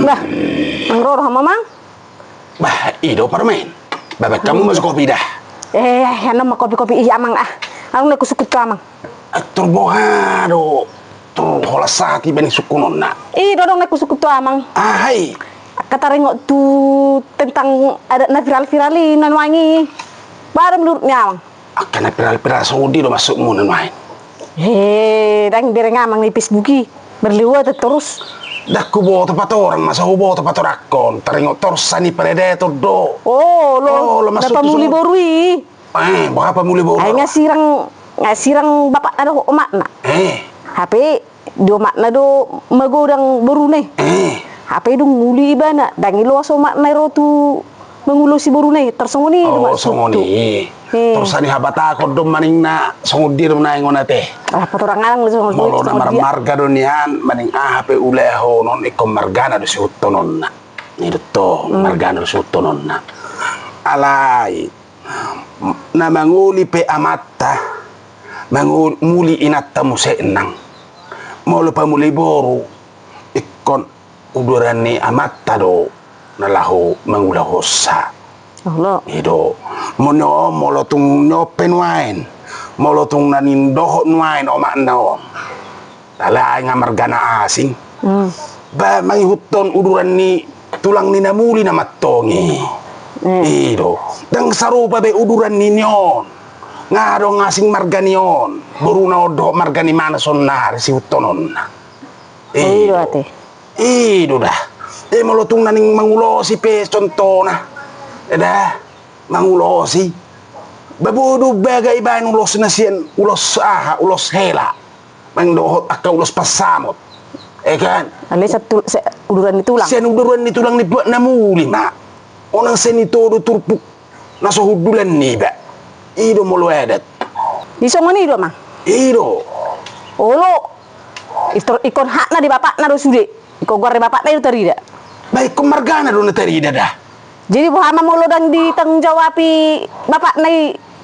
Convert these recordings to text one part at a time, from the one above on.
Bah, mangror sama mang. Bah, ido permen. Babak kamu masuk kopi dah. Ano mah kopi-kopi iya mang ah. Ano na kusukut ka mang. Turbohado. Tur holasati bani sukunonna. Dodong na kusukut to amang. Hai. Katarengok tu tentang ada na viral-viralin nan wangi. Baru menurutnya amang. Akan viral-viral Saudi do masuk munan main. Dan bereng amang di Facebooki. Berliwat terus. Dah ku bawa tempat orang, masa ku bawa tempat orang. Terengok torsani predator do. Lo masuk dapat muli borui. Berapa muli baru? Ay ngasirang bapak na do omak na. HP do omak na do magodang borune. HP do muli iba na. Dangi lo aso omak na ro tu mengulosi borune. Tersongoni. Songoni. Torsani habat ako do maning na songodir na ingon ate. Patorang ngang lo Molo na marga do niyan maning HP uleho non ikom margana do siuto non na. Ito to margana do siuto non na. Alay. Na manguli pe amata muli inatta musenang molo pa muli boru ikon udurani amatta do nalahu mangula hossa ido mono molo tung nyopen wain molo tung nanin dohot wain o makna om talay nga margana asing ba mangihuton udurani tulang ni namuli na matongi ido dang sarupa be uduran ninyon ngaro ngasing marganion buruna odo margani mana sonnar si utonon ido ate ido dah molotung naning mangulosi pe contona dah mangulosi babodo bagay ban ulos na siyan ulos ulos hela mangdohot akka ulos pasamot kan ali sa uduran ni tulang siyan uduran ni tulang ni buat namuli ma onang senitodo turpuk nasohudulan ni ba ido molo edet iso ngoni do mang ido olo ikon hak na di bapak na do sude iko gore bapak na itu terida baik margana do na terida dah jadi bohama molo dan ditanggung jawabi bapak na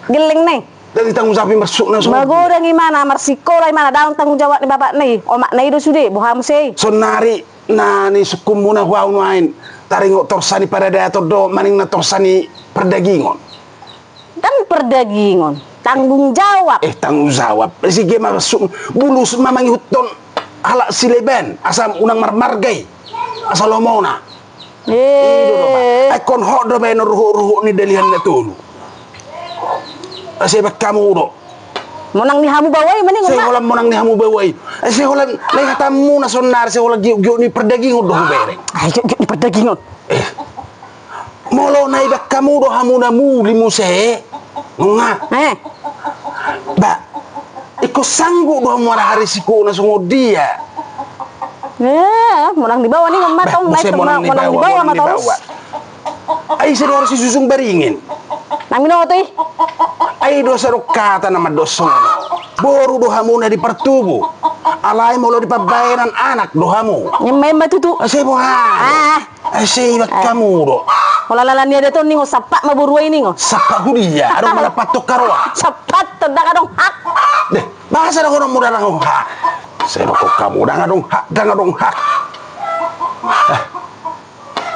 geleng nih dan ditanggung jawab masuk na so magodang imana marsiko la imana daun tanggung jawab ni bapak na omak na do sude boham sei sonari na ni sukum muna huaw main taringok torsani pada dato do maning na torsani perdagingon kan perdagingon tanggung jawab tanggung jawab sige masuk bulus mamangi huton halak sileben asam unang marmargay asal lomona kon hok do ben ruhu ni delihan na tulu asebak kamu do monang ni hamu bawai maning saya holam monang ni hamu bawai saya holam lay katamu na sonar saya holam giu ni perdagingon do bereng ayo giu ni perdagingon molo na ibak kamu do hamu na muli muse nga ba iko sanggup do muara hari siku na sungo dia monang di bawah nih matong naik monang di bawah matong ay sa harus susung beringin nang minoto ay do sa kata nama dosong boru do hamu na di pertubu alay molo di pabayaran anak do hamu nyemay matutu asay mo ha asay ibak kamu do Kolalalan niya dito ningo sapat maburuay ningo. Sapat hudiya, adong malapatok karoa. Sapat tanda ka dong hak. Deh, bahasa na ko ng mura ng hak. Sino ko kamu dang adong hak.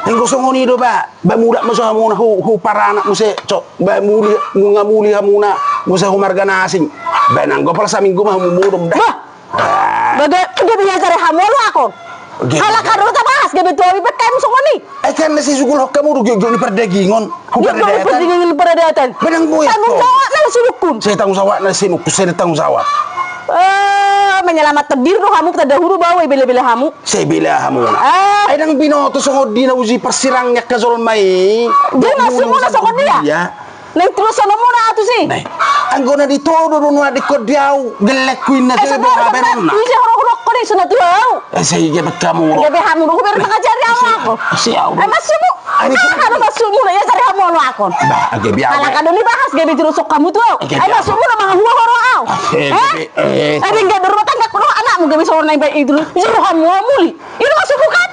Ang gusto mo nido ba? Bamuda mo sa muna hu para anak mo si cok. Bamuli ngamuli muna mo sa humarga na asing. Benang go pala sa minggu mah mumudom dah. Bagay biya kare hamolo ako. Hala ka ro ta bahas gabe to abi betem sungo ni. Kan nasi sugul hok kamu rugi ni perdagingon. Perdagingon peradatan. Benang boy. Tanggung jawab na sinukun. Saya tanggung jawab na sinukun, saya tanggung jawab. Menyelamat tedir no kamu tadahuru bawa bela-bela kamu. Saya bela kamu. Ay nang binoto sungo di na uji persirangnya ke zolmai. Dia masuk mo na sungo dia. Nang terus ano mo na ato si. Nay. Anggo na ditodo no na dikodiaw gelek kuin na sa baben na. Bisa horok ko ni sunat yaw. Saya gebet kamu. Gabe hamu ko pero nakajari ako. Siaw. Ay masuk mo. Ano masuk mo na ya cari hamu lo akon. Ba gabe aw. Ala kadoni bahas gabe dirusok kamu tuh. Ay masuk mo na mga huwa horo aw. Ay enggak berumah tangga kuno anakmu gabe soro na ibay idul. Jero hamu muli. Itu masuk bukan?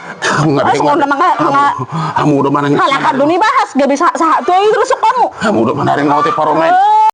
Masuk na mga hamu do manang. Ala kadoni bahas gabe sa tuh dirusok kamu. Hamu do manang ngote paromen.